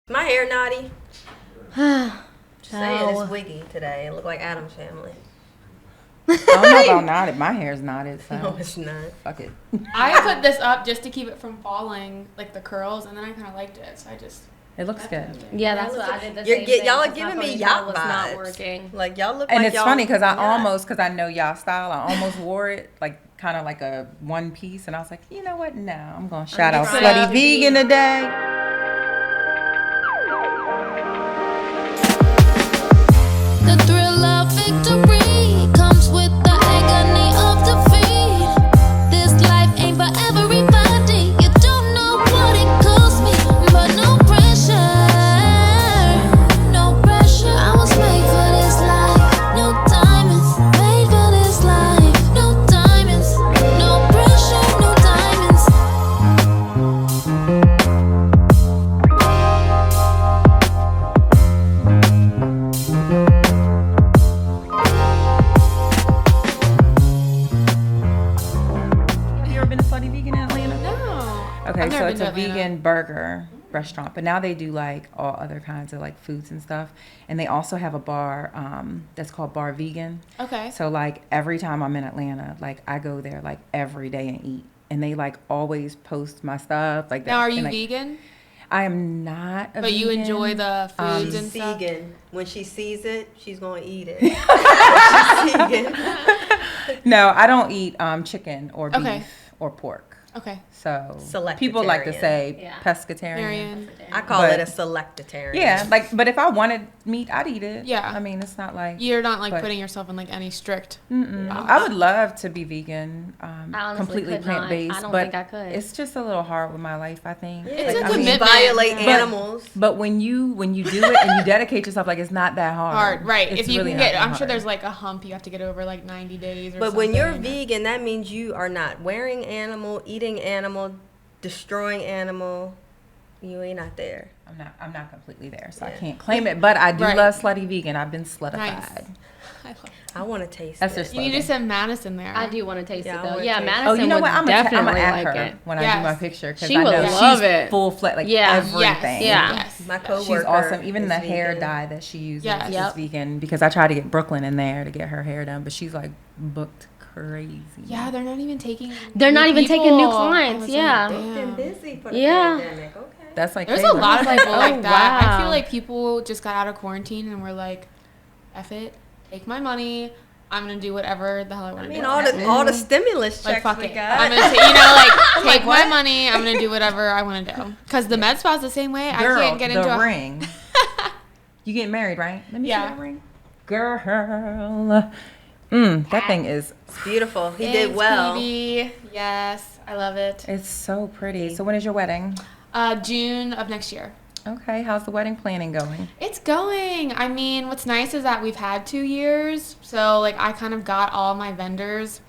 My hair naughty. Saying So, it's wiggy today. It look like Adam's family. I don't know about knotted. My hair's knotted, so No, it's not. fuck it. I put this up just to keep it from falling, like the curls, and then I kind of liked it, so I just. It looks good. yeah, that's what I did. The You're same get, thing, y'all are 'cause my giving me ponytail yacht was vibes. not working. Like y'all look And like it's y'all funny because I yacht. almost, because I know y'all style, I almost wore it like kind of like a one piece, and I was like, you know what? No, I'm gonna shout out trying Slutty to Vegan today. The thrill of victory comes with the agony of defeat. This life ain't for everybody. You don't know what it cost me, but no pressure, no pressure. I was made for this life. No diamonds, made for this life. No diamonds, no pressure, no diamonds. Have you ever been to Slutty Vegan in Atlanta? No. Okay, I've never so been it's to a Atlanta. vegan burger restaurant, but now they do like all other kinds of like foods and stuff, and they also have a bar that's called Bar Vegan. Okay. So like every time I'm in Atlanta, like I go there like every day and eat, and they like always post my stuff like that. Now, are And, you like, vegan? I am not a But you vegan. enjoy the foods and She's stuff? vegan. When she sees it, she's gonna eat it. She's vegan. No, I don't eat chicken or beef Okay. or pork. Okay. So people like to Selectarian. say Yeah. pescatarian. Marion. I call But- it a selectarian. Yeah, like, but if I wanted meat, I'd eat it. Yeah. I mean, it's not like. You're not like But- putting yourself in like any strict. I would love to be vegan, honestly completely could not. plant based, I don't but think I could. it's just a little hard with my life. I think. It's Like, a I mean, you commitment. violate But- animals. But when you do it and you dedicate yourself, like it's not that hard. Hard, right? It's If you really can not get, that I'm sure hard. there's like a hump you have to get over, like 90 days or But something. when you're vegan, that means you are not wearing animal, eating animal, destroying animal. You ain't not there. I'm not completely there, so I Yeah. can't claim it. But I do Right. love Slutty Vegan. I've been slutified. Nice. I love I want to taste That's it. their You need to send Madison there. I do want to taste Yeah, I it though. wanna Yeah, taste it. Madison Oh, you know would what? I'm definitely gonna add like her it. when I Yes. do my picture because She I would know love she's it. full fledged, like Yeah. everything. Yeah. Yes. My Yes. coworker. She's awesome. Even is the hair vegan. dye that she uses Yes. is Yep. vegan because I tried to get Brooklyn in there to get her hair done, but she's like booked crazy. Yeah, they're not even taking. They're not even taking new people. clients, I was yeah. Like, Been damn. busy for the Yeah. pandemic. Okay. That's like There's a Kayla. lot of people oh, like that. I wow. feel like people just got out of quarantine and were like, "F it, take my money. I'm gonna do whatever the hell I want I to mean, do." all the stimulus Like checks fuck we it. got. I'm gonna take my what? money. I'm gonna do whatever I want to do. Cause the med spa's the same way. Girl, I can't get into the a ring. You getting married, right? Let me see Yeah. that ring. Girl. That thing is, It's beautiful. He Thanks, did well. baby. Yes, I love it. it's so pretty. So when is your wedding? June of next year. Okay, how's the wedding planning going? It's going. I mean, what's nice is that we've had 2 years, so like I kind of got all my vendors,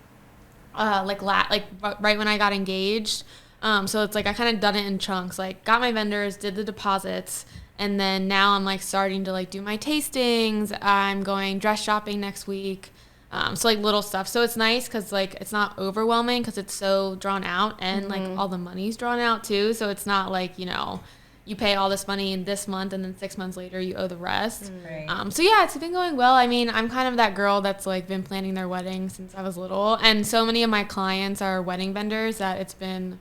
right when I got engaged. So it's like I kind of done it in chunks. Like got my vendors, did the deposits, and then now I'm like starting to like do my tastings. I'm going dress shopping next week. So like little stuff. So it's nice because like it's not overwhelming because it's so drawn out and like all the money's drawn out too. So it's not like, you pay all this money in this month and then 6 months later you owe the rest. Right. So yeah, it's been going well. I mean, I'm kind of that girl that's like been planning their wedding since I was little, and so many of my clients are wedding vendors that it's been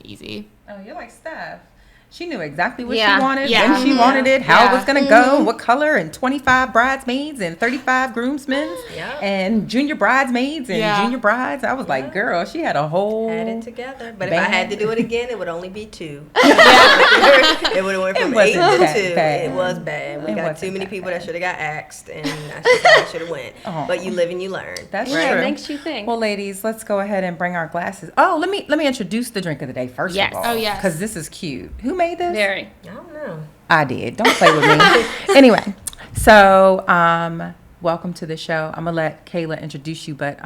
easy. Oh, you're like Steph. She knew exactly what Yeah. she wanted, Yeah. when she wanted it, how it Yeah. was going to go, what color, and 25 bridesmaids and 35 groomsmen Yeah. and junior bridesmaids and Yeah. junior brides. I was like, girl, she had a whole... Had it together. But if I had to do it again, it would only be 2. It would have went from 8 wasn't to that 2. bad. It was bad. We It got wasn't too many that people bad. that should have got axed, and I should have went. Oh. But you live and you learn. That's Yeah, true. it makes you think. Well, ladies, let's go ahead and bring our glasses. Oh, let me introduce the drink of the day first Yes. of all. Oh, yes. Because this is cute. Who made this? Very. I don't know. I did. Don't play with me. Anyway, so welcome to the show. I'm gonna let Kayla introduce you, but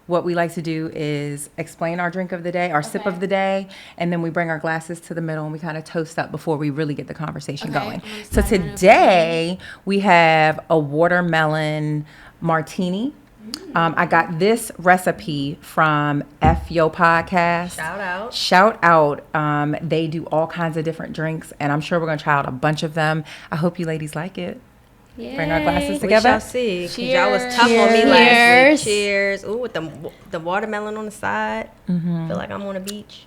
what we like to do is explain our drink of the day, our sip Okay. of the day, and then we bring our glasses to the middle and we kind of toast up before we really get the conversation Okay, going. I'm gonna So slide mine over today we have a watermelon martini I got this recipe from Yo Podcast. Shout out. They do all kinds of different drinks, and I'm sure we're going to try out a bunch of them. I hope you ladies like it. Yay. Bring our glasses We together. shall see. 'Cause Cheers. y'all was tough on me last Cheers. week. Cheers. Ooh, with the watermelon on the side. Feel like I'm on a beach.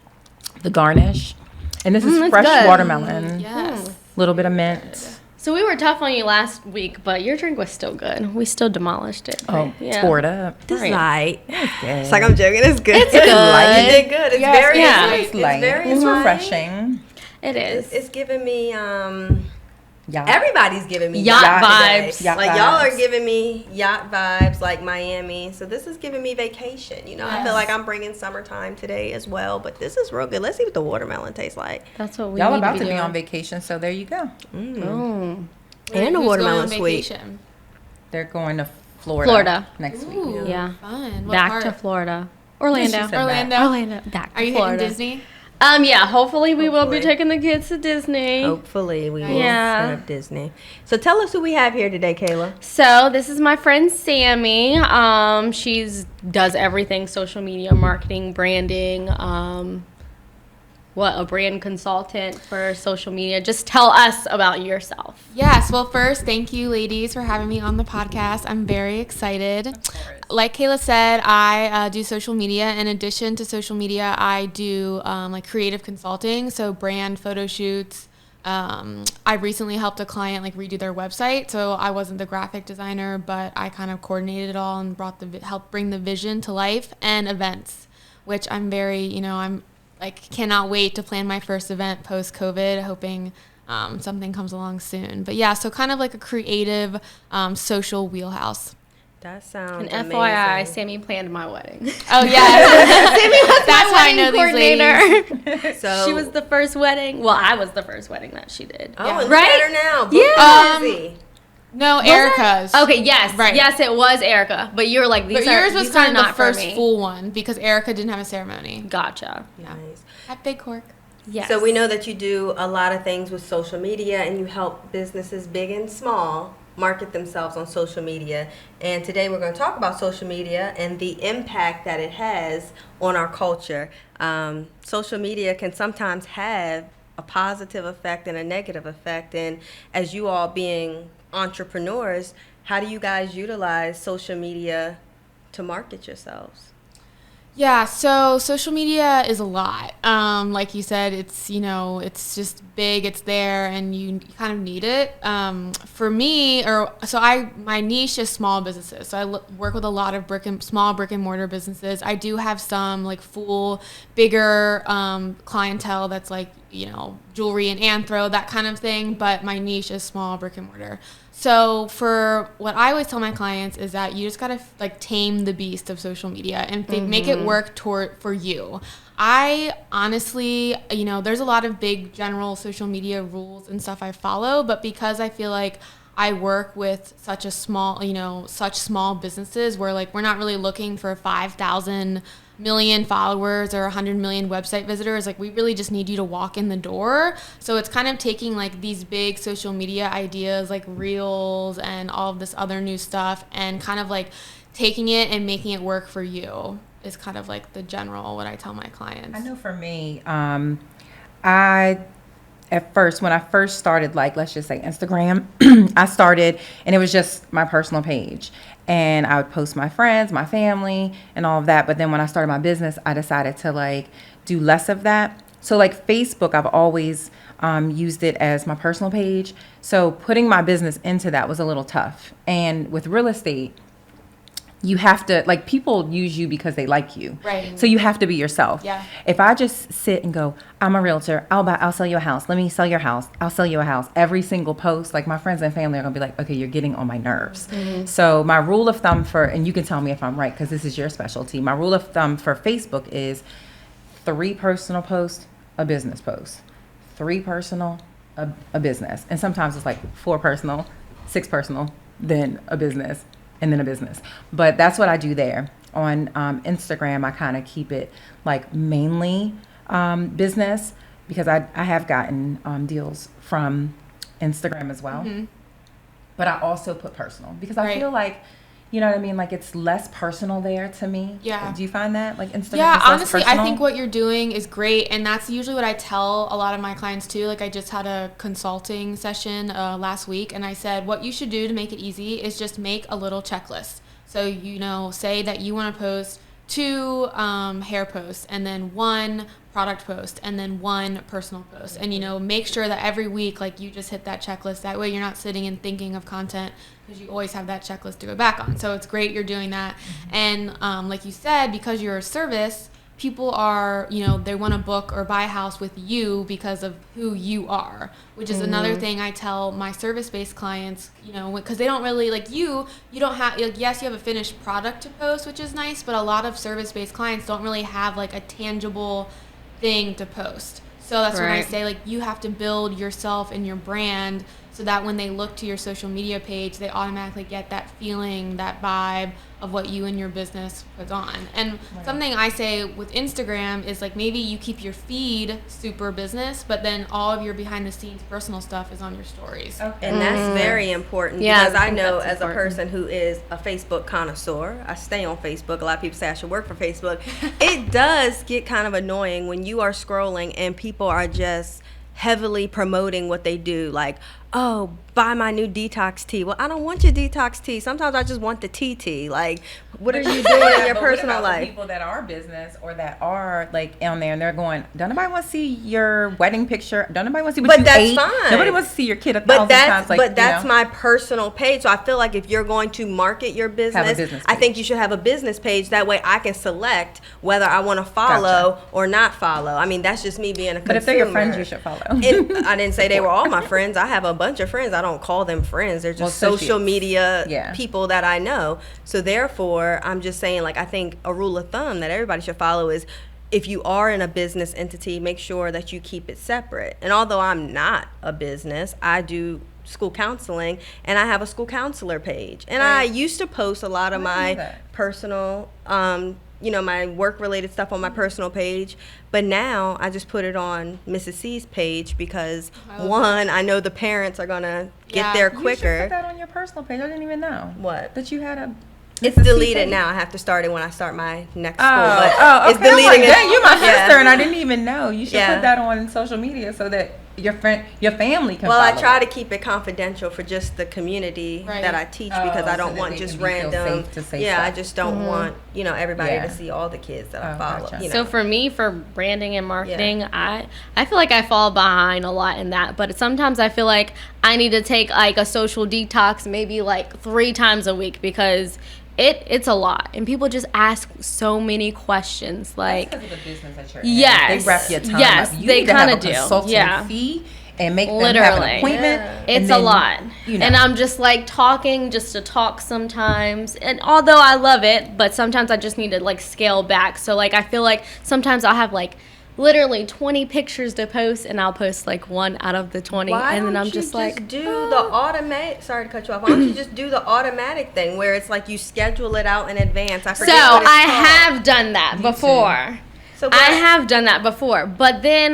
The garnish. And this is it's fresh good. watermelon. Yes. Little bit of mint. So we were tough on you last week, but your drink was still good. We still demolished it. Oh, Yeah. tore it up. This Right. light. Good. It's like I'm joking. It's good. It's good. You did good. It's Yes, very yeah. light. It's light. very It's light. refreshing. It is. It's giving me Yeah. everybody's giving me Yacht today. vibes. Yacht Like y'all are vibes. giving me yacht vibes, like Miami. So this is giving me vacation. You know, I feel like I'm bringing summertime today as well. But this is real good. Let's see what the watermelon tastes like. That's what we Y'all need about to to be be doing. on vacation, so there you go. Oh. And the Who's going watermelon on sweet. vacation? They're going to Florida. Florida. Next week. Ooh, Yeah. fun. What Back part? to Florida. Orlando. She said Orlando. Orlando. Back to Are you Florida. hitting Disney? Yeah, hopefully we will be Hopefully. taking the kids to Disney. Hopefully we will Yeah. set up Disney. So tell us who we have here today, Kayla. So this is my friend Sammy. She's does everything social media, marketing, branding. A brand consultant for social media. Just tell us about yourself. Yes. Well, first, thank you, ladies, for having me on the podcast. I'm very excited. Like Kayla said, I do social media. In addition to social media, I do like creative consulting, so brand photo shoots. I recently helped a client like redo their website, so I wasn't the graphic designer, but I kind of coordinated it all and helped bring the vision to life, and events, which I'm very, I'm like cannot wait to plan my first event post COVID, hoping something comes along soon. But yeah, so kind of like a creative social wheelhouse. That sounds And amazing. FYI, Sammy planned my wedding. Oh yeah, Sammy was that's my how I know wedding these ladies. coordinator. So She was the first wedding. Well, I was the first wedding that she did. Oh, and Right? look at her now. Yeah. Busy. No, Erica's. Okay, yes. Right. Yes, it was Erica. But you were like, these But are yours was these are kind of the not for first me. full one because Erica didn't have a ceremony. Gotcha. Nice. At Big Cork. Yes. So we know that you do a lot of things with social media and you help businesses big and small market themselves on social media. And today we're going to talk about social media and the impact that it has on our culture. Social media can sometimes have a positive effect and a negative effect. And as you all being entrepreneurs, how do you guys utilize social media to market yourselves? Yeah, so social media is a lot. Like you said, it's, it's just big, it's there, and you kind of need it. For me, my niche is small businesses. So I work with a lot of small brick and mortar businesses. I do have some like full, bigger clientele that's like, jewelry and anthro, that kind of thing. But my niche is small brick and mortar. So for what I always tell my clients is that you just gotta like tame the beast of social media and make it work for you. I honestly, there's a lot of big general social media rules and stuff I follow, but because I feel like I work with such small businesses where like we're not really looking for 5,000 million followers or 100 million website visitors. Like we really just need you to walk in the door. So it's kind of taking like these big social media ideas like Reels and all of this other new stuff and kind of like taking it and making it work for you is kind of like the general what I tell my clients. I know for me, when I first started, like, let's just say Instagram, I started and it was just my personal page. And I would post my friends, my family, and all of that. But then when I started my business, I decided to like do less of that. So like Facebook, I've always used it as my personal page. So putting my business into that was a little tough. And with real estate, you have to, like, people use you because they like you. Right. So you have to be yourself. Yeah. If I just sit and go, I'm a realtor, I'll sell you a house. Let me sell your house. I'll sell you a house. Every single post, like my friends and family are going to be like, okay, you're getting on my nerves. Mm-hmm. So my rule of thumb and you can tell me if I'm right because this is your specialty. My rule of thumb for Facebook is 3 personal posts, a business post. 3 personal, a business. And sometimes it's like 4 personal, 6 personal, then a business. And then a business. But that's what I do there. On Instagram, I kind of keep it like mainly business because I have gotten deals from Instagram as well. Mm-hmm. But I also put personal because I feel like, You know what I mean? Like, it's less personal there to me. Yeah. Do you find that? Like, Instagram Yeah, is less honestly, I personal? think what you're doing is great, and that's usually what I tell a lot of my clients too. Like, I just had a consulting session last week, and I said what you should do to make it easy is just make a little checklist. So, say that you want to post 2 hair posts, and then 1 product post, and then 1 personal post, and make sure that every week, like, you just hit that checklist. That way you're not sitting and thinking of content, because you always have that checklist to go back on. So it's great you're doing that. And like you said, because you're a service, people are, they want to book or buy a house with you because of who you are, which is another thing I tell my service-based clients, because they don't really, like, you don't have, like, yes, you have a finished product to post, which is nice, but a lot of service-based clients don't really have, like, a tangible thing to post. So that's when I say, like, you have to build yourself and your brand so that when they look to your social media page, they automatically get that feeling, that vibe of what you and your business puts on. And something I say with Instagram is, like, maybe you keep your feed super business, but then all of your behind the scenes personal stuff is on your stories. Okay. And that's very important, because I know as a person who is a Facebook connoisseur, I stay on Facebook. A lot of people say I should work for Facebook. It does get kind of annoying when you are scrolling and people are just heavily promoting what they do, like, oh, buy my new detox tea. Well, I don't want your detox tea. Sometimes I just want the tea. Like, what are you doing in your personal life? People that are business or that are, like, on there and they're going, don't nobody want to see your wedding picture? Don't nobody want to see what you ate? But that's fine. Nobody wants to see your kid 1,000 times. Like, but that's my personal page. So I feel like if you're going to market your business, I think you should have a business page. That way I can select whether I want to follow or not follow. I mean, that's just me being a consumer. But if they're your friends, you should follow. I didn't say they were all my friends. I have a bunch of friends. I don't call them friends. They're just social media people that I know. So therefore, I'm just saying, like, I think a rule of thumb that everybody should follow is, if you are in a business entity, make sure that you keep it separate. And although I'm not a business, I do school counseling, and I have a school counselor page. And I used to post a lot of my personal, my work-related stuff on my personal page. But now I just put it on Mrs. C's page because, one, I know the parents are going to get there quicker. You should put that on your personal page. I didn't even know. What? That you had a... It's deleted now. I have to start it when I start my next school. But okay. It's deleting like, it. You're my sister, and I didn't even know. You should put that on social media so that your family can. Well, I follow try it. to keep it confidential for just the community that I teach, because I don't want just random. I just don't want everybody to see all the kids that I follow. Gotcha. So for me, for branding and marketing, I feel like I fall behind a lot in that. But sometimes I feel like I need to take, like, a social detox maybe like 3 times a week, because it's a lot, and people just ask so many questions. Like, that's because of the business that you're yes, in. They wrap your time yes, up. You they kind of do. Consulting fee and make them have an appointment. It's a lot, and I'm just like talking just to talk sometimes. And although I love it, but sometimes I just need to, like, scale back. So, like, I feel like sometimes I'll have, like, literally 20 pictures to post, and I'll post, like, 1 out of the 20. And then I'm just like, do the automatic, sorry to cut you off. Why don't you just do the automatic thing where it's like you schedule it out in advance? I forget what it's called. have done that before. So I have done that before. But then,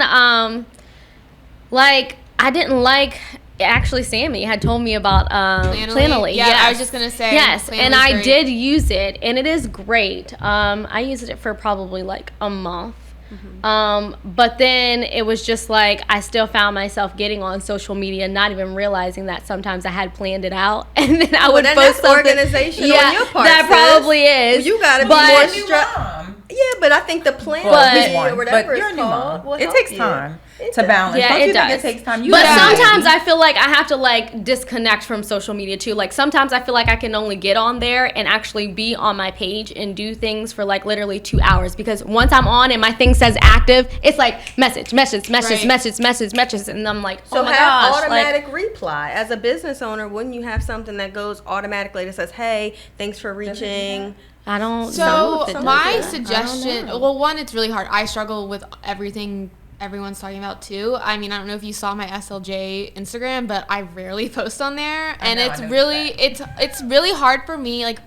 like, I didn't like, actually, Sammy had told me about Planoly. Yeah, yes. I was just going to say. Yes, Planoly's and I great. did use it, and it is great. I used it for probably, like, a month. But then it was just like I still found myself getting on social media, not even realizing that sometimes I had planned it out, and then I would post that's something. organization on your part. That probably is. Well, you gotta be more structured. Yeah, but I think the plan or whatever it's called. It takes time to balance. Yeah, Don't it you does. think it takes time? But sometimes I feel like I have to, like, disconnect from social media too. Like, sometimes I feel like I can only get on there and actually be on my page and do things for, like, literally 2 hours, because once I'm on and my thing says active, it's like message, and I'm like, oh my gosh. So have automatic reply. As a business owner, wouldn't you have something that goes automatically that says, "Hey, thanks for reaching"? I don't know. So my suggestion, well, one, it's really hard. I struggle with everything everyone's talking about too. I mean, I don't know if you saw my SLJ Instagram, but I rarely post on there, and it's really hard for me. Like,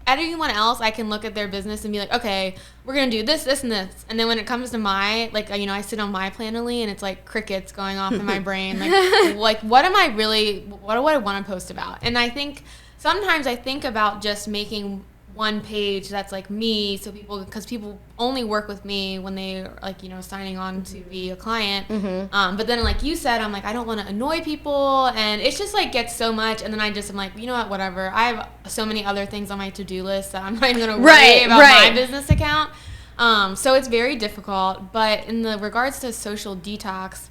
anyone else, I can look at their business and be like, okay, we're gonna do this, this, and this, and then when it comes to my, like, I sit on my Planoly, and it's like crickets going off in my brain, like what do I want to post about? And I think sometimes I think about just making one page that's like me, so because people only work with me when they like, you know, signing on to be a client. But then like you said, I'm like, I don't want to annoy people, and it's just like gets so much, and then I just am like, you know what, whatever. I have so many other things on my to-do list that I'm not even gonna worry about my business account. So it's very difficult. But in the regards to social detox,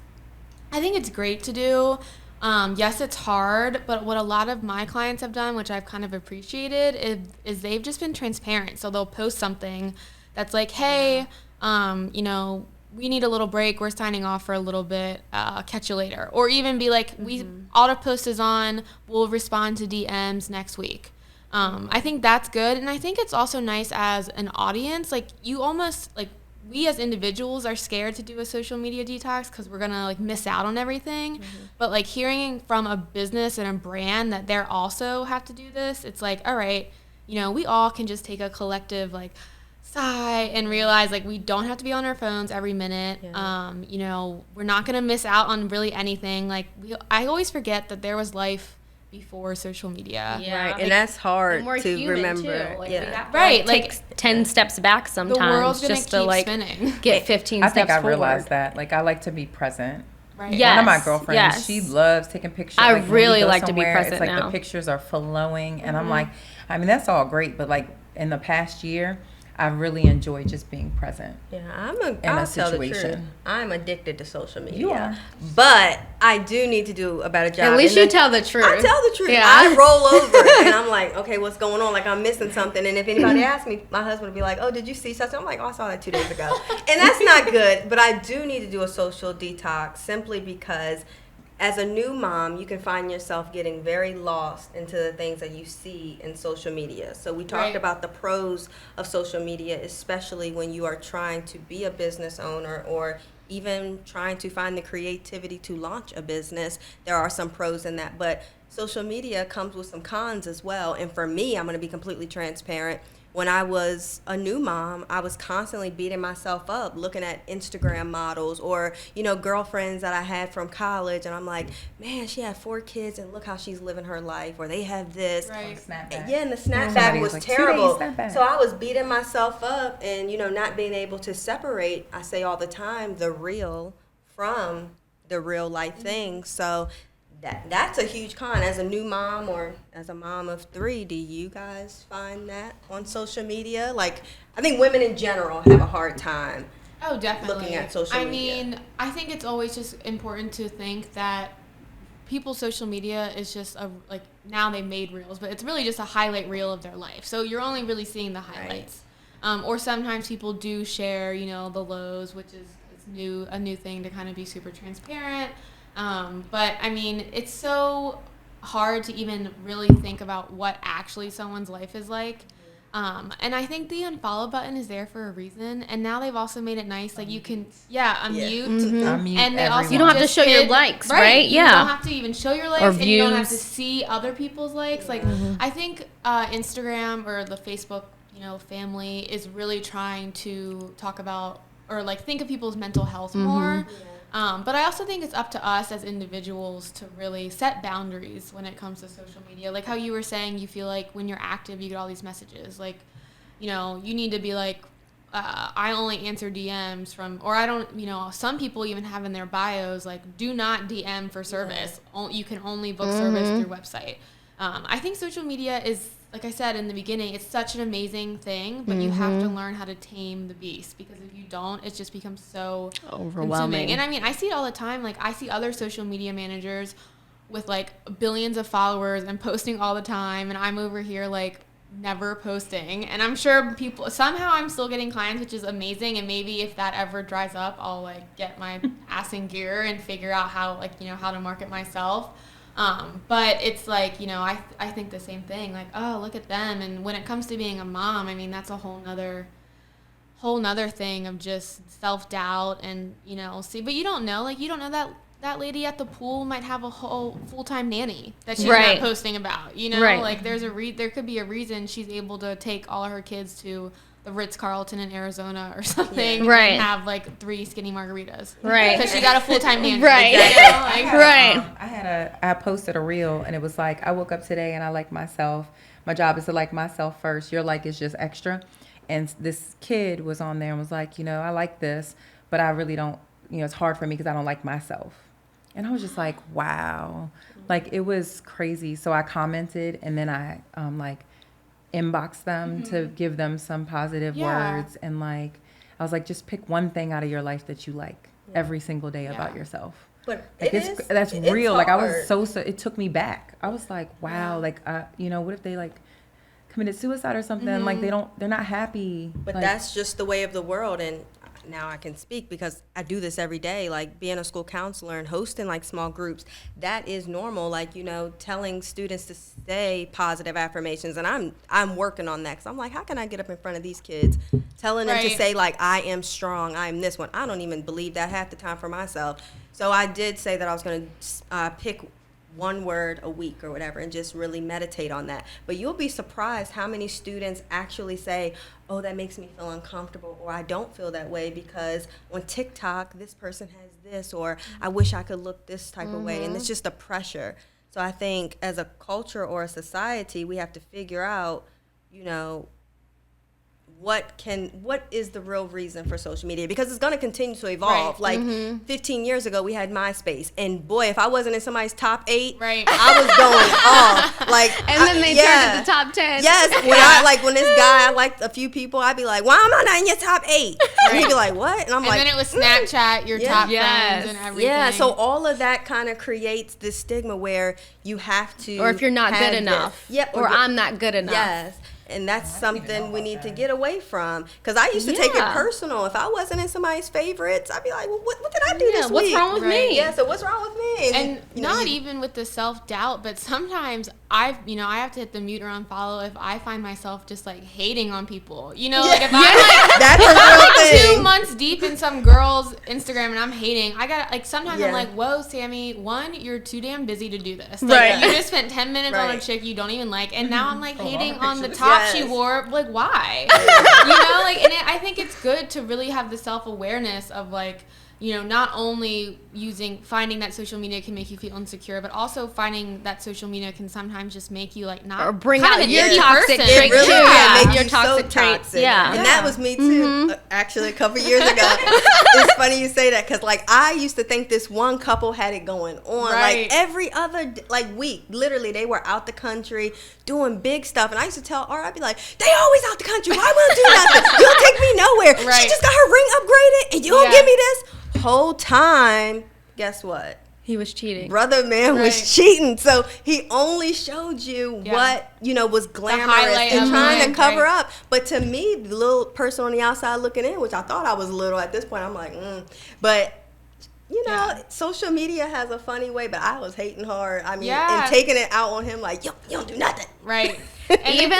I think it's great to do. Yes, it's hard, but what a lot of my clients have done, which I've kind of appreciated, is they've just been transparent. So they'll post something that's like, hey, you know, we need a little break. We're signing off for a little bit. Catch you later. Or even be like, auto post is on. We'll respond to DMs next week. I think that's good. And I think it's also nice as an audience. Like, you almost, like, we as individuals are scared to do a social media detox because we're gonna like miss out on everything. But like hearing from a business and a brand that they're also have to do this, it's like, all right, you know, we all can just take a collective like sigh and realize like we don't have to be on our phones every minute. You know, we're not gonna miss out on really anything. Like I always forget that there was life before social media. Right, and that's hard to remember. Like, right, like 10 steps back sometimes. The world's gonna just keep to like spinning. get 15 I steps think I forward. realized that. Like, I like to be present. Right. One of my Yes, girlfriends, yes. she loves taking pictures. I Like, when we really go like to be somewhere, present it's like now. the pictures are flowing, and I'm like, I mean, that's all great, but like in the past year, I really enjoyed just being present. Yeah, a tell the truth. situation. I'm addicted to social media. You are. But I do need to do a better job. At least And you tell the truth. I tell the truth. Yeah. I roll over and I'm like, okay, what's going on? Like, I'm missing something. And if anybody asks me, my husband will be like, oh, did you see such? I'm like, oh, I saw that 2 days ago. And that's not good. But I do need to do a social detox simply because as a new mom, you can find yourself getting very lost into the things that you see in social media. So we talked about the pros of social media, especially when you are trying to be a business owner or even trying to find the creativity to launch a business. There are some pros in that, but social media comes with some cons as well. And for me, I'm going to be completely transparent. When I was a new mom, I was constantly beating myself up looking at Instagram models or, you know, girlfriends that I had from college. And I'm like, man, she had 4 kids and look how she's living her life. Or they have this. Right. Yeah, and the snapback Somebody was was like, 2 days terrible. snapback. So I was beating myself up and, you know, not being able to separate, I say all the time, the real from the real life things. So that's a huge con. As a new mom or as a mom of 3, do you guys find that on social media? Like, I think women in general have a hard time. Oh, definitely. Looking at social media. I mean, I think it's always just important to think that people's social media is just like now they made reels, but it's really just a highlight reel of their life. So you're only really seeing the highlights. Or sometimes people do share, you know, the lows, which is a new thing to kind of be super transparent. But I mean, it's so hard to even really think about what actually someone's life is like. And I think the unfollow button is there for a reason. And now they've also made it nice. Like you can, unmute. Unmute And they also You don't have to just show your hid- likes, right? You don't have to even show your likes. Or and you don't have to views. see other people's likes. Like I think Instagram or the Facebook, you know, family is really trying to talk about or like think of people's mental health more. But I also think it's up to us as individuals to really set boundaries when it comes to social media. Like how you were saying, you feel like when you're active, you get all these messages. Like, you know, you need to be like, I only answer DMs from, or I don't, you know, some people even have in their bios, like, do not DM for service. You can only book service through website. I think social media is, like I said in the beginning, it's such an amazing thing, but you have to learn how to tame the beast, because if you don't, it just becomes so Overwhelming. consuming. And I mean, I see it all the time. Like, I see other social media managers with like billions of followers and posting all the time, and I'm over here like never posting. And I'm sure somehow I'm still getting clients, which is amazing. And maybe if that ever dries up, I'll like get my ass in gear and figure out how, like, you know, how to market myself. But it's like, you know, I think the same thing, like, oh, look at them. And when it comes to being a mom, I mean, that's a whole nother thing of just self-doubt and, you know, but you don't know that lady at the pool might have a whole full-time nanny that she's not posting about, you know, like there could be a reason she's able to take all her kids to the Ritz-Carlton in Arizona or something, Right. and have like 3 skinny margaritas, Right. Because she got a full-time nanny, Right. you know? Like, Right. I posted a reel and it was like, I woke up today and I like myself. My job is to like myself first. Your like is just extra. And this kid was on there and was like, I like this, but I really don't, it's hard for me because I don't like myself. And I was just like, wow. Like, it was crazy. So I commented and then I inboxed them to give them some positive words. And I was like, just pick one thing out of your life that you like every single day about yourself. But That's real. Hard. Like, I was so it took me back. I was like, wow. Like, what if they committed suicide or something? Like, they're not happy. But that's just the way of the world. And now I can speak because I do this every day, like being a school counselor and hosting like small groups. That is normal, like, telling students to say positive affirmations. And I'm working on that because I'm like, how can I get up in front of these kids telling them to say like, I am strong, I am this one. I don't even believe that half the time for myself. So I did say that I was going to pick one word a week or whatever and just really meditate on that. But you'll be surprised how many students actually say, oh, that makes me feel uncomfortable, or I don't feel that way because on TikTok this person has this, or I wish I could look this type of way. And it's just a pressure. So I think as a culture or a society, we have to figure out, what is the real reason for social media? Because it's going to continue to evolve. Right. Like 15 years ago, we had MySpace, and boy, if I wasn't in somebody's top 8, Right. I was going off. Like, And then they turned to the top 10. Yes, when this guy, I liked a few people, I'd be like, why am I not in your top 8? And he'd be like, what? And I'm and like, then it was Snapchat, your top friends and everything. yeah, so all of that kind of creates this stigma where you have to, Or if you're not good enough. Yeah, Or I'm not good enough. Yes. And that's something we need to get away from. Because I used to take it personal. If I wasn't in somebody's favorites, I'd be like, well, what did I do this what's week? wrong with me? Yeah, so what's wrong with me? And not even with the self-doubt, but sometimes I have to hit the mute or unfollow if I find myself just like hating on people. Like if I'm that's if a I'm real like thing. 2 months deep in some girl's Instagram and I'm hating, I gotta sometimes I'm like, whoa, Sammy, one, you're too damn busy to do this. Like, Right. You just spent 10 minutes on a chick you don't even like, and now I'm like hating on the top she wore. Like, why? And I think it's good to really have the self-awareness of like, not only finding that social media can make you feel insecure, but also finding that social media can sometimes just make you like not Or bring kind out of an your icky toxic person. trait It really too. can make Your you toxic so traits. toxic. Yeah. And that was me too. Actually, a couple years ago. It's funny you say that because like I used to think this one couple had it going on. Right. Like every other week, literally they were out the country doing big stuff. And I used to tell Art, I'd be like, they always out the country. Why won't do nothing? You don't take me nowhere. Right. She just got her ring upgraded and you don't give me this. Whole time, guess what? He was cheating. Brother man was cheating. So he only showed you what, was glamorous highlight and of trying to life, cover right. up. But to me, the little person on the outside looking in, which I thought I was little at this point, I'm like, But, social media has a funny way, but I was hating hard. I mean, and taking it out on him like, you don't do nothing. Right. Even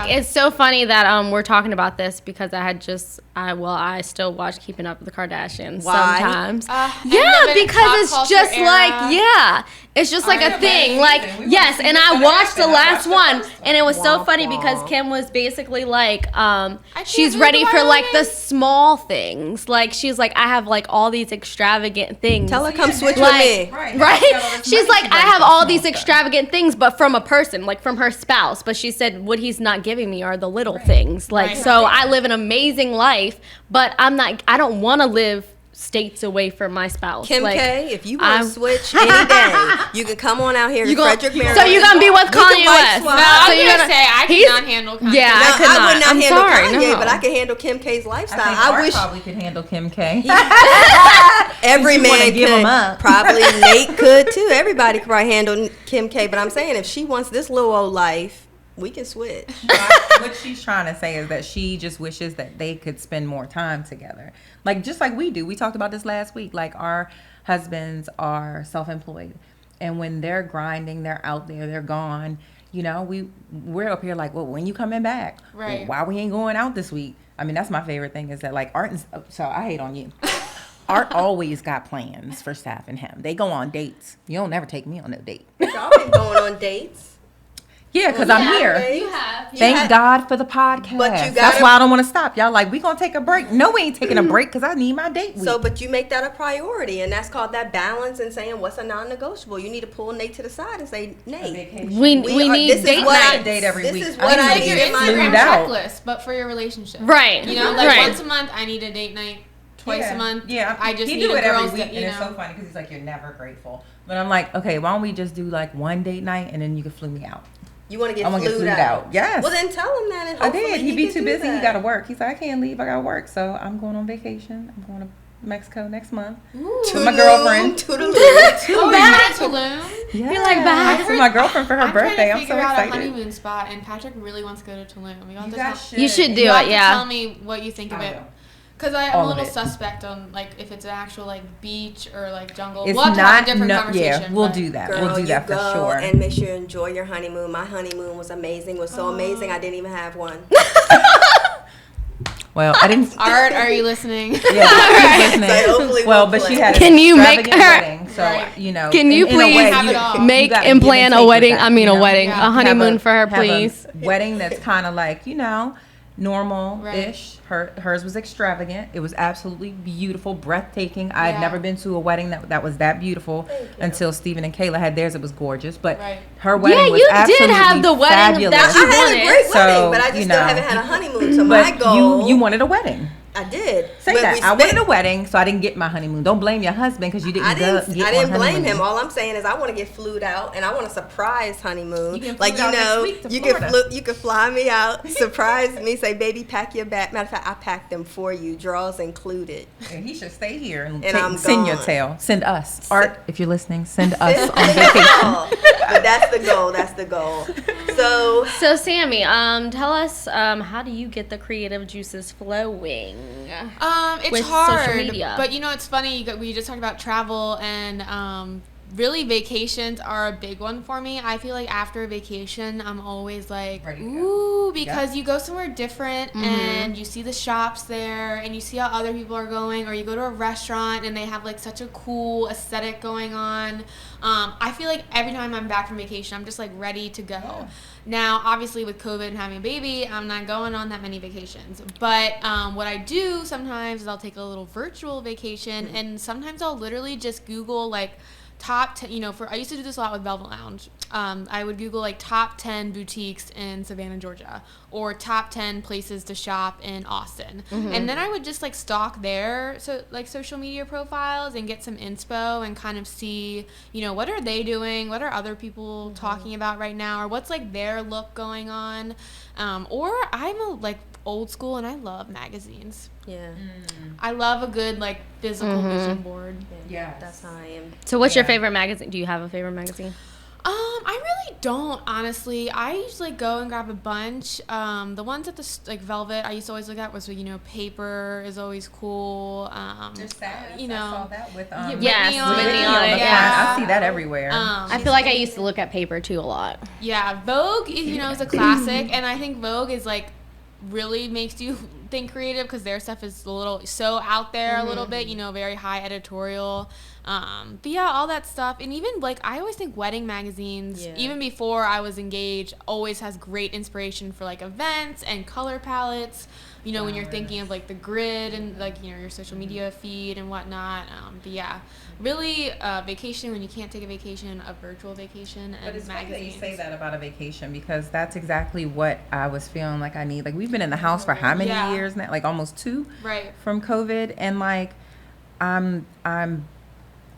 it's so funny that we're talking about this because I still watch Keeping Up with the Kardashians Why? sometimes. And Yeah, the because it's pop just culture like era. it's just like a thing. Like yes, and I watched the last one, and it was so funny because Kim was basically like, she's ready for like the small things. Like she's like, I have like all these extravagant things. Tell her come switch Like, with me. Right? She's like, I have all these extravagant things, but from a person, like from her spouse. But she said, what he's not giving me are the little things. Like, so I live an amazing life, but I don't want to live states away from my spouse. Kim like, K, if you want to switch any day, you can come on out here to Frederick, Maryland. So you're going to be with Kanye West. swap. No, I was you're gonna gonna- say I he's- cannot handle Kanye. Yeah, I could I not. would not I'm handle sorry, Kanye, no. but I can handle Kim K's lifestyle. I wish probably could handle Kim K. every You wanna man give could. 'em up. Probably Nate could too. Everybody could probably handle Kim K. But I'm saying if she wants this little old life, we can switch. What she's trying to say is that she just wishes that they could spend more time together. Like, just like we do. We talked about this last week. Like, our husbands are self-employed. And when they're grinding, they're out there, they're gone. We're up here like, well, when you coming back? Right. Well, why we ain't going out this week? I mean, that's my favorite thing is that, like, Art and... So, I hate on you. Art always got plans for Staff and him. They go on dates. You don't never take me on no date. Y'all been going on dates. Yeah, because I'm here. You have. Thank God for the podcast. That's why I don't want to stop. Y'all like, we gonna take a break. No, we ain't taking a break because I need my date week. So, but you make that a priority, and that's called that balance and saying what's a non-negotiable. You need to pull Nate to the side and say, Nate, we need date nights. Date every week. This is what I It's like your need in my Instagram out. checklist, but for your relationship. Right. You know, like once a month, I need a date night. Twice a month. Yeah, I just he need do a it every girls' week, date, and it's so funny because he's like, you're never grateful. But I'm like, okay, why don't we just do like one date night and then you can flew me out. You want to get I want to get flued flued out. Yes. Well, then tell him that. And I hopefully did. He'd be can too do busy. that. He got to work. He's like, I can't leave. I got to work. So I'm going on vacation. I'm going to Mexico next month with my girlfriend. Toodaloo. Oh, yeah, Tulum. Yeah. You're like back. For my girlfriend for her birthday. I'm so trying to figure out a excited. honeymoon spot, and Patrick really wants to go to Tulum. We got You to guys tell- You should do you have it, to yeah. Tell me what you think of I it. will. Because I'm All a of little it. suspect on like if it's an actual like beach or like jungle. It's We'll have to have not. a different No, conversation. yeah, we'll but- do that. Girl, We'll do you that for go sure. and make sure you enjoy your honeymoon. My honeymoon was amazing. It was so amazing. I didn't even have one. Well, I didn't. Art, are you listening? Yeah, she's listening. So hopefully Well, we'll but she plan. had an Can you make extravagant her- wedding, so Right. you know. Can you in a way, please have it all. you make gotta and give plan take a with wedding? that, I mean, you a know? wedding, Yeah. a honeymoon for her, Have a please. wedding that's kind of like, you know, normal-ish. Hers was extravagant. It was absolutely beautiful, breathtaking. I had Yeah. never been to a wedding that was that beautiful until Stephen and Kayla had theirs. It was gorgeous, but Right. her wedding Yeah, was you did absolutely have the wedding fabulous. that I you had a wanted. great So, wedding, but I just you still know. haven't had a honeymoon. So my But goal, you wanted a wedding. I did. Say But that. we I wanted spent- a wedding, so I didn't get my honeymoon. Don't blame your husband because you didn't I get didn't one blame honeymoon. him. All I'm saying is I want to get flued out and I want a surprise honeymoon. You can Like, flued you out next know, week to you can Florida. you can fly me out, surprise me, say, baby, pack your bag. Matter of fact, I packed them for you, draws included. And he should stay here and, I'm send your gone. tail. Send us. Art, if you're listening, send us on Send vacation. it all. But that's the goal. That's the goal. So So Sammy, tell us, how do you get the creative juices flowing? It's With hard, social media. but you know it's funny. We just talked about travel, and really vacations are a big one for me. I feel like after a vacation, I'm always like, Ready to go. ooh, because you go somewhere different and you see the shops there, and you see how other people are going, or you go to a restaurant and they have like such a cool aesthetic going on. I feel like every time I'm back from vacation, I'm just like ready to go. Yeah. Now, obviously, with COVID and having a baby, I'm not going on that many vacations. But what I do sometimes is I'll take a little virtual vacation, and sometimes I'll literally just Google like top 10. You know, I used to do this a lot with Velvet Lounge. I would Google like top 10 boutiques in Savannah, Georgia, or top 10 places to shop in Austin, and then I would just like stalk their social media profiles and get some inspo and kind of see, you know, what are they doing, what are other people talking about right now, or what's like their look going on. Or I'm a like old school and I love magazines. yeah, I love a good like physical vision board. Yeah. that's how I am. So what's your Yeah. favorite magazine? Do you have a favorite magazine? I really don't, honestly. I usually go and grab a bunch. The ones at the like Velvet I used to always look at was, you know, Paper is always cool. You know, I saw that with Yes, Whitney on Whitney it. on it, I see that everywhere. I feel like I used to look at Paper too a lot. Yeah, Vogue, you know, is a classic, and I think Vogue is like really makes you think creative because their stuff is a little so out there a little bit, you know, very high editorial. But yeah, all that stuff, and even like I always think wedding magazines, Yeah. even before I was engaged, always has great inspiration for like events and color palettes. You know, when you're thinking of like the grid and like, you know, your social media feed and whatnot. But yeah, really, vacation when you can't take a vacation, a virtual vacation, But and it's funny that you magazines. say that about a vacation because that's exactly what I was feeling like I need. Like we've been in the house for how many Yeah. years now? Like almost 2 Right. from COVID, and like I'm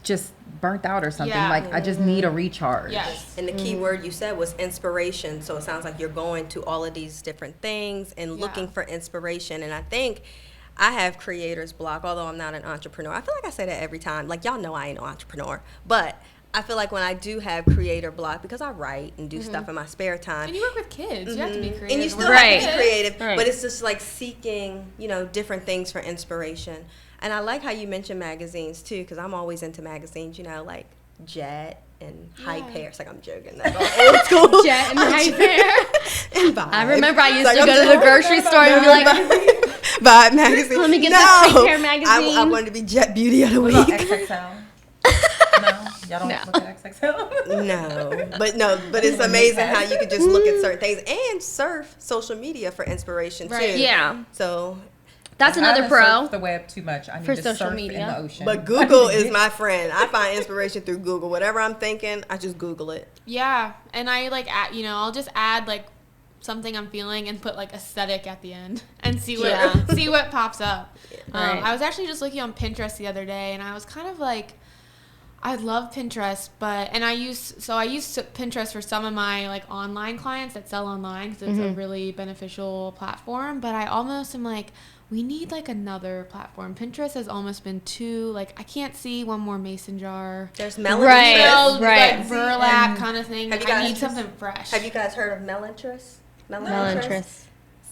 just burnt out or something. Yeah. Like I just need a recharge. Yes. And the key word you said was inspiration. So it sounds like you're going to all of these different things and looking Yeah. for inspiration. And I think I have creator's block, although I'm not an entrepreneur. I feel like I say that every time. Like, y'all know I ain't no entrepreneur. But I feel like when I do have creator block, because I write and do stuff in my spare time. And you work with kids. You have to be creative. And you still Right. have to be creative, Right. but it's just like seeking, you know, different things for inspiration. And I like how you mentioned magazines too, because I'm always into magazines, you know, like Jet and Hype Hair. It's like I'm joking. That's all old school. Jet and Hype Hair. And Vibe. I remember I used It's to like, go I'm to the joking. grocery store and be like, Vibe magazine. Let me get no. the Hype Hair I magazine. wanted to be Jet Beauty of the What about Week. XXL? No. Y'all don't No. look at XXL? but it's amazing how you could just look at certain things and surf social media for inspiration Right. too. Yeah. So, That's I another haven't pro. surfed the web too much. I need For to social surf media. in the ocean. but Google is my friend. I find inspiration through Google. Whatever I'm thinking, I just Google it. Yeah, and I like add, I'll just add like something I'm feeling and put like aesthetic at the end and see what Yeah. see what pops up. Right. I was actually just looking on Pinterest the other day, and I was kind of like, I love Pinterest, I use Pinterest for some of my like online clients that sell online because it's a really beneficial platform. But I almost am like, we need like another platform. Pinterest has almost been too like, I can't see one more mason jar. There's melon. Right. Tress. Right. Like burlap kind of thing. Have you I guys- need something fresh. Have you guys heard of Melantress? Melantress.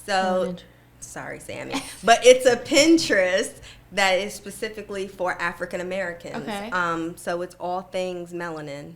So, sorry, Sammy, but it's a Pinterest that is specifically for African Americans. Okay. So it's all things melanin.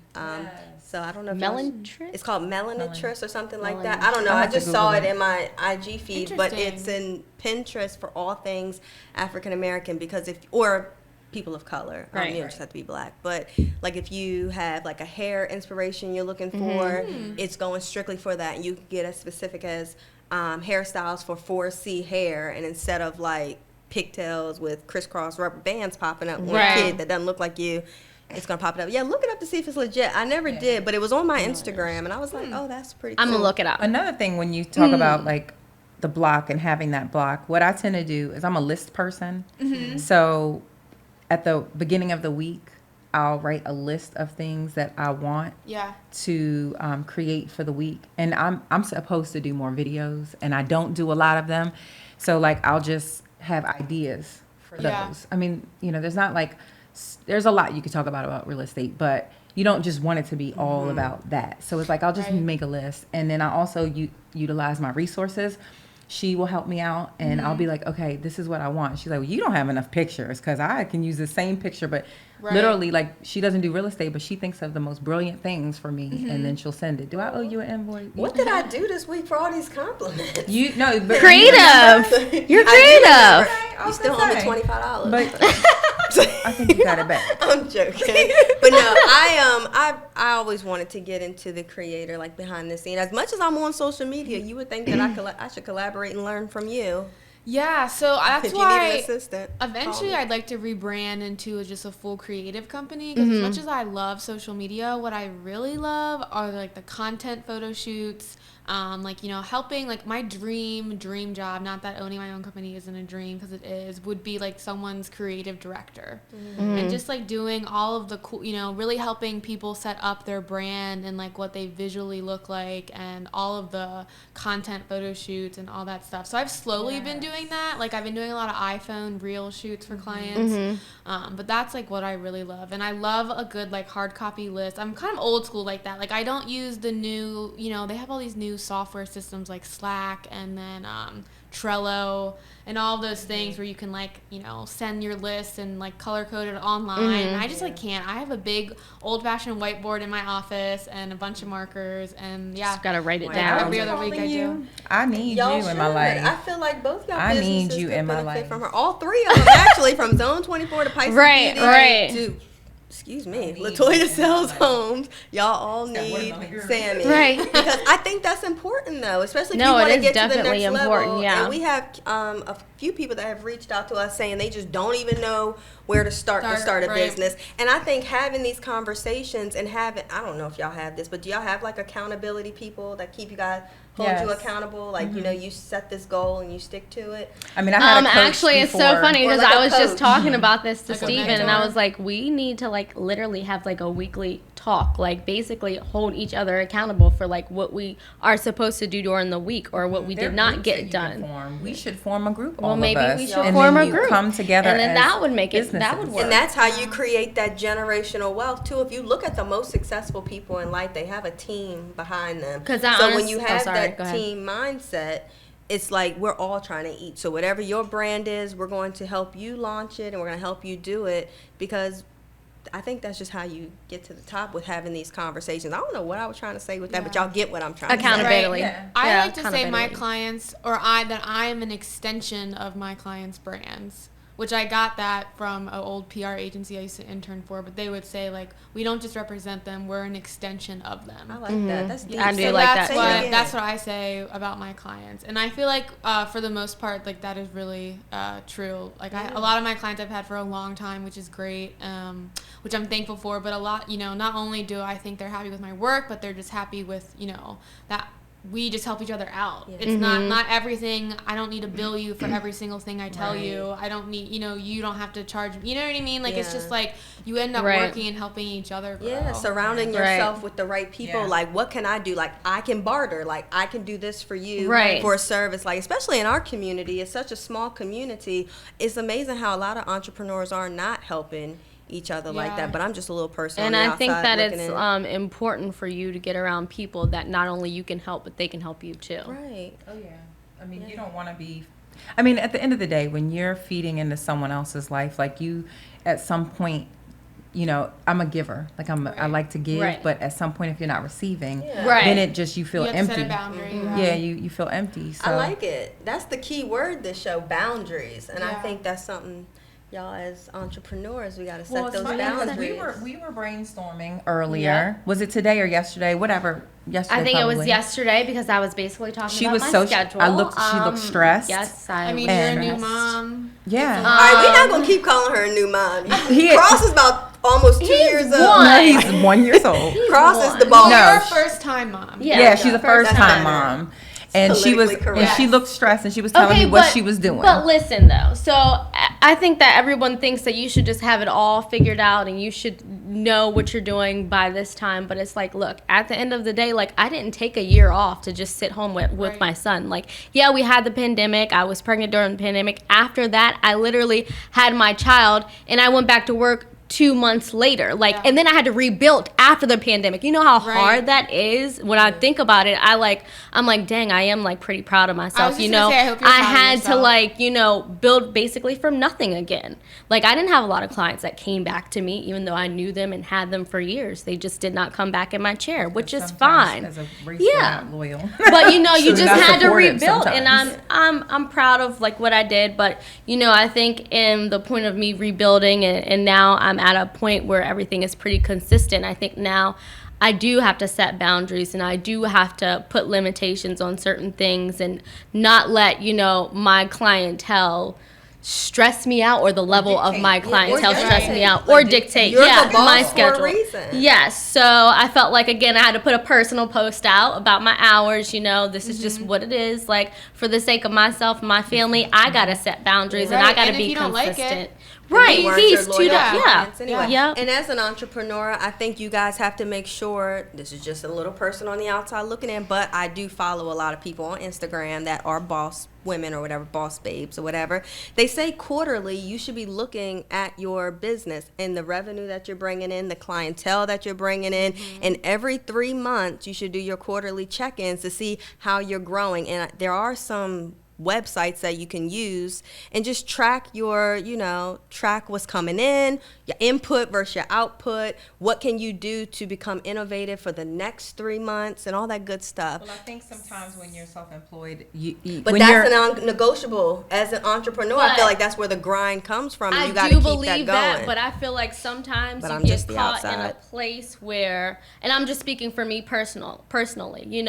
So I don't know if Melantress? it's called Melanitress or something like that. Melantress. I don't know. I'll I have to just saw it Google in my IG feed, but it's Interesting. in Pinterest for all things African American because or people of color. Right. You don't just have to be black. But like if you have like a hair inspiration you're looking for, it's going strictly for that. And you can get as specific as hairstyles for 4C hair, and instead of like pigtails with crisscross rubber bands popping up, one Right. kid that doesn't look like you, it's gonna pop it up. Yeah, look it up to see if it's legit. I never did, but it was on my Instagram, and I was like, oh, that's pretty cool. I'm gonna look it up. Another thing when you talk about like the block and having that block, what I tend to do is I'm a list person. So at the beginning of the week, I'll write a list of things that I want Yeah. to create for the week. And I'm supposed to do more videos, and I don't do a lot of them. So like I'll just have ideas for Yeah. those. I mean, there's not like there's a lot you could talk about real estate, but you don't just want it to be all about that. So it's like I'll just Right. make a list, and then I also utilize my resources. She will help me out, and I'll be like, okay, this is what I want. She's like, well, you don't have enough pictures because I can use the same picture, but Right. literally, like, she doesn't do real estate, but she thinks of the most brilliant things for me, and then she'll send it. Do I owe you an invoice? What did I do this week for all these compliments? But You're Creative. You're creative. You still owe me $25. But I think you got it back. I'm joking, but no, I always wanted to get into the creator, like behind the scene. As much as I'm on social media, you would think that I should collaborate and learn from you. Yeah, so that's If you need an why assistant, eventually call me. I'd like to rebrand into just a full creative company because as much as I love social media, what I really love are like the content photo shoots, like helping like my dream job, not that owning my own company isn't a dream because it is, would be like someone's creative director and just like doing all of the cool, really helping people set up their brand and like what they visually look like and all of the content photo shoots and all that stuff. So I've slowly been doing that. Like I've been doing a lot of iPhone reel shoots for clients, but that's like what I really love. And I love a good like hard copy list. I'm kind of old school like that. Like I don't use the new, they have all these new software systems like Slack and then Trello and all those things where you can like send your list and like color code it online. And I just like can't. I have a big old fashioned whiteboard in my office and a bunch of markers and Just gotta write it Wow. down. every other week I do. I need Y'all you in my should. life. I feel like both y'all I need businesses you could in my benefit life. from her. All three of them actually, from Zone 24 to Pisces Right, Beauty right. to excuse me, need Latoya you in sells my life. homes. Y'all all need watermelon earrings. Sammy, Right. Because I think that's important though, especially if No, you want it to is get to the definitely next important, level. yeah. And we have a few people that have reached out to us saying they just don't even know where to start a Right. business. And I think having these conversations and I don't know if y'all have this, but do y'all have like accountability people that keep you guys hold you Yes. accountable? Like you set this goal and you stick to it. I mean, I had a coach Actually, it's so before. funny Or because like I a was just coach. talking about this to Like a Steven, and I mentor. was like, we need to like literally have like a weekly talk, like basically hold each other accountable for like what we are supposed to do during the week or what we There did are not groups that get you can done. form. We should form a group. Well, all maybe of us, we should and form then a you group. come together, And then as that would make it- that would businesses. work. And that's how you create that generational wealth too. If you look at the most successful people in life, they have a team behind them. 'Cause I so honest- when you oh, have sorry, that go ahead. team mindset, it's like we're all trying to eat. So whatever your brand is, we're going to help you launch it and we're going to help you do it, because I think that's just how you get to the top with having these conversations. I don't know what I was trying to say with that, but y'all get what I'm trying to say. Accountability. Right, yeah. I Yeah, like to say my accountability. clients, or that I am an extension of my clients' brands. which I got that from an old PR agency I used to intern for, but they would say, like, we don't just represent them, we're an extension of them. I like that. That's deep. I do So like that's that. what that's what I say about my clients, and I feel like for the most part, like, that is really true. Like, a lot of my clients I've had for a long time, which is great, which I'm thankful for. But a lot, not only do I think they're happy with my work, but they're just happy with that we just help each other out. Yeah. It's not everything. I don't need to bill you for every single thing I tell you. I don't need, you don't have to charge me. You know what I mean? Like, it's just like you end up working and helping each other grow. Yeah, surrounding yourself with the right people. Like, what can I do? Like, I can barter. Like, I can do this for you for a service. Like, especially in our community, it's such a small community. It's amazing how a lot of entrepreneurs are not helping each other like that, but I'm just a little person and on the I think outside that it's in. important for you to get around people that not only you can help, but they can help you too. Right. Oh yeah. I mean, you don't want to be. I mean, at the end of the day, when you're feeding into someone else's life, like you, at some point, I'm a giver. Like I like to give, but at some point, if you're not receiving, then it just you feel you have empty. To set a boundary. Yeah, you feel empty. So. I like it. That's the key word this show, boundaries, and I think that's something. Y'all as entrepreneurs, we got to set those boundaries. We were brainstorming earlier. Yep. Was it today or yesterday? Whatever. Yesterday. I think probably. it was yesterday because I was basically talking about my schedule. She looked stressed. Yes, I mean, you're a new mom. Yeah. All right, we're not gonna keep calling her a new mom. Cross is about almost 2 years old. No, he's 1 year old. Cross is the boss. You're a first time mom. Yeah, she's a first time mom. And she looked stressed, and she was telling me what she was doing. But listen, though, so I think that everyone thinks that you should just have it all figured out and you should know what you're doing by this time. But it's like, look, at the end of the day, like, I didn't take a year off to just sit home with my son. Like, yeah, we had the pandemic. I was pregnant during the pandemic. After that, I literally had my child, and I went back to work 2 months later, and then I had to rebuild after the pandemic. You know how hard that is. When I think about it, I'm like, dang, I am like pretty proud of myself. I had to build basically from nothing again. Like, I didn't have a lot of clients that came back to me, even though I knew them and had them for years. They just did not come back in my chair, which is fine. As a race, not loyal. But you just had to rebuild, and I'm proud of like what I did. But I think in the point of me rebuilding, and now I'm at a point where everything is pretty consistent. I think now I do have to set boundaries, and I do have to put limitations on certain things and not let, my clientele stress me out, or the level of my clientele stress me out, or dictate my schedule. Yes. So I felt like, again, I had to put a personal post out about my hours. This is just what it is. Like, for the sake of myself and my family, I got to set boundaries, and I got to be consistent. Right, peace to anyway. And as an entrepreneur, I think you guys have to make sure, this is just a little person on the outside looking in, but I do follow a lot of people on Instagram that are boss women or whatever, boss babes or whatever. They say quarterly you should be looking at your business and the revenue that you're bringing in, the clientele that you're bringing in, and every 3 months you should do your quarterly check-ins to see how you're growing. And there are some websites that you can use and just track your, track what's coming in, your input versus your output. What can you do to become innovative for the next 3 months and all that good stuff. Well, I think sometimes when you're self-employed, but that's a non-negotiable. As an entrepreneur, I feel like that's where the grind comes from. And you got to keep that going. I do believe that, but I feel like sometimes you get caught in a place where, and I'm just speaking for me personally,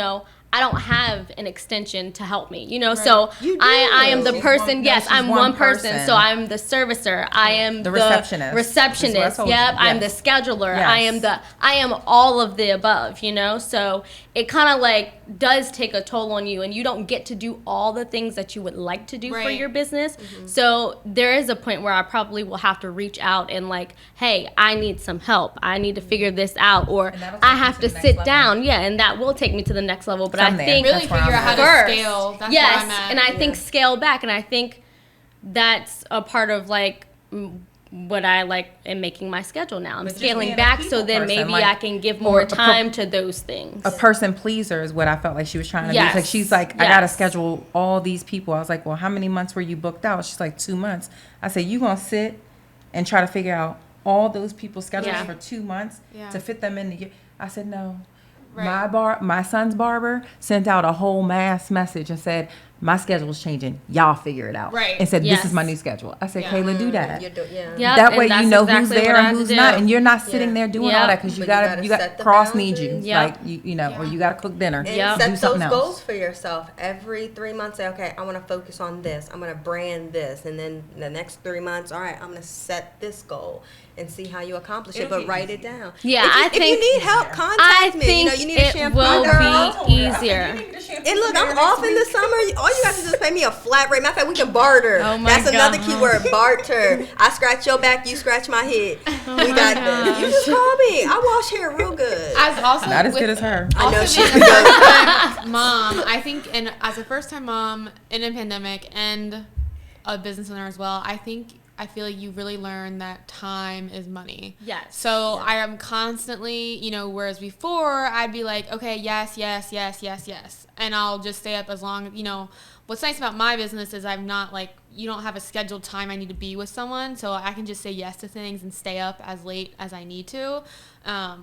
I don't have an extension to help me, so I am the person. I'm one person. So I'm the servicer. I am the receptionist. Yep. I'm the scheduler. Yes. I am all of the above, so it kind of like does take a toll on you, and you don't get to do all the things that you would like to do for your business. So there is a point where I probably will have to reach out and like, hey, I need some help. I need to figure this out, or I have to sit down. Yeah. And that will take me to the next level. But I think really figure out how to scale. That's where I'm at. And I think scale back, and I think that's a part of like what I like in making my schedule now. I'm scaling back so then maybe I can give more time to those things. A person pleaser is what I felt like she was trying to do. Like, she's like, I got to schedule all these people. I was like, well, how many months were you booked out? She's like, 2 months. I said, you going to sit and try to figure out all those people's schedules for 2 months to fit them in the year? I said, no. My son's barber sent out a whole mass message and said, my schedule's changing. Y'all figure it out. Right. And said, this Yes. is my new schedule. I said, Yeah. Kayla, do that. Yep, That and way that's you know exactly who's what there I and had to who's do. not, and you're not sitting Yeah. there doing Yep. all that because But you you got gotta you set got the cross needs you, boundaries. Yep. like you know, or you got to cook dinner. And Yep. Do set something those else. goals for yourself. Every 3 months, say, okay, I want to focus on this. I'm going to brand this. And then the next 3 months, all right, I'm going to set this goal and see how you accomplish it, but write it down. Yeah, if you need help, I contact me. think You need a it shampoo will girl. be easier. And look, I'm off in the summer. All you have to do is pay me a flat rate. Matter of fact, we can barter. Oh my That's another God. keyword, barter. I scratch your back, you scratch my head. We got this. You just call me. I wash hair real good. As also Not as with- good as her. I know Also she's being a first-time mom, I think, and as a first-time mom in a pandemic and a business owner as well, I feel like you really learn that time is money. Yes. So I am constantly, whereas before I'd be like, okay, yes, yes, yes, yes, yes. And I'll just stay up as long, what's nice about my business is I'm not like, you don't have a scheduled time I need to be with someone. So I can just say yes to things and stay up as late as I need to.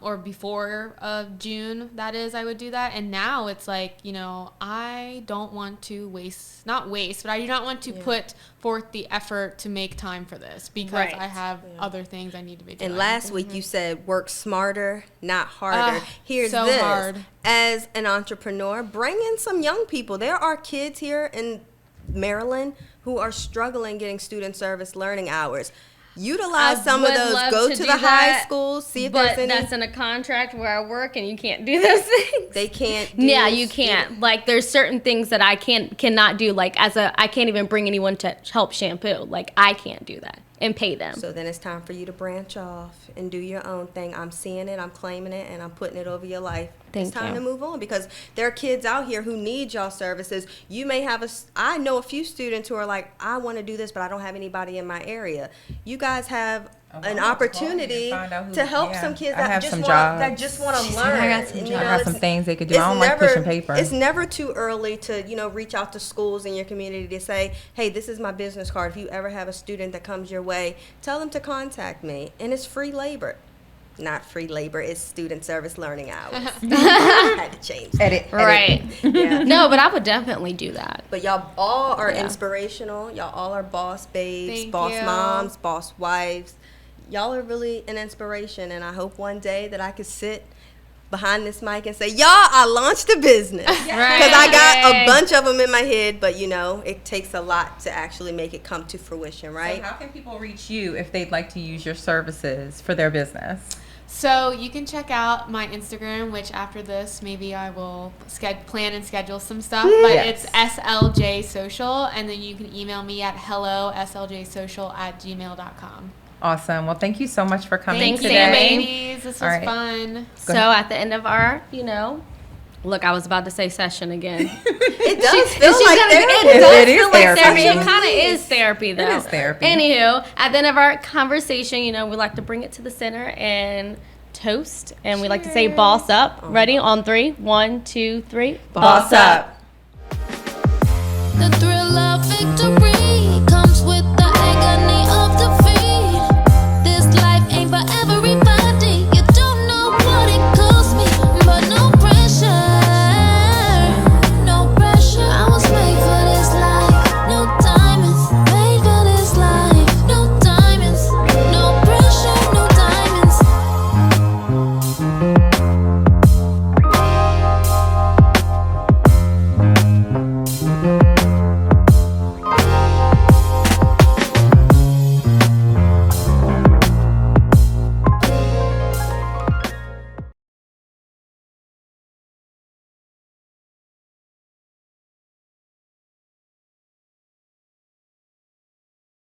Or before June, that is, I would do that. And now it's like, I don't want to not waste, but I do not want to put forth the effort to make time for this because Right. I have other things I need to be doing. And last week you said work smarter, not harder. Here's so this. hard. As an entrepreneur, bring in some young people. There are kids here in Maryland who are struggling getting student service learning hours. Utilize some of would those. love Go to to do the high that, schools. See if But there's any. that's in a contract where I work, and you can't do those things. They can't. Do Yeah, you can't. Like, there's certain things that I cannot do. Like, I can't even bring anyone to help shampoo. Like, I can't do that and pay them. So then it's time for you to branch off and do your own thing. I'm seeing it, I'm claiming it, and I'm putting it over your life. Thank it's time you. to move on because there are kids out here who need y'all services. You may have I know a few students who are like, I want to do this, but I don't have anybody in my area. You guys have an opportunity to help some kids that just want to learn. I got some And, jobs. I got some things they could do. it's I don't like pushing paper. It's never too early to, reach out to schools in your community to say, hey, this is my business card. If you ever have a student that comes your way, tell them to contact me. And it's free labor. Not free labor, it's student service learning hours. I had to change that. Edit. Right. Yeah. No, but I would definitely do that. But y'all all are Yeah. inspirational. Y'all all are boss babes, Thank boss you. moms, boss wives. Y'all are really an inspiration, and I hope one day that I could sit behind this mic and say, y'all, I launched a business. Because I got a bunch of them in my head, but it takes a lot to actually make it come to fruition, right? So how can people reach you if they'd like to use your services for their business? So you can check out my Instagram, which after this, maybe I will plan and schedule some stuff. But Yes. it's SLJ Social, and then you can email me at helloSLJSocial@gmail.com. Awesome. Well, thank you so much for coming Thanks, today. Sammy. Ladies, this was All right. fun. So at the end of our, look, I was about to say session again. It does feel like therapy. It does It feel is like therapy. therapy. It kind of is therapy, though. It is therapy. Anywho, at the end of our conversation, we like to bring it to the center and toast, and we like to say boss up. Ready? On 3. 1, 2, 3. Boss up. The thrill of victory comes with the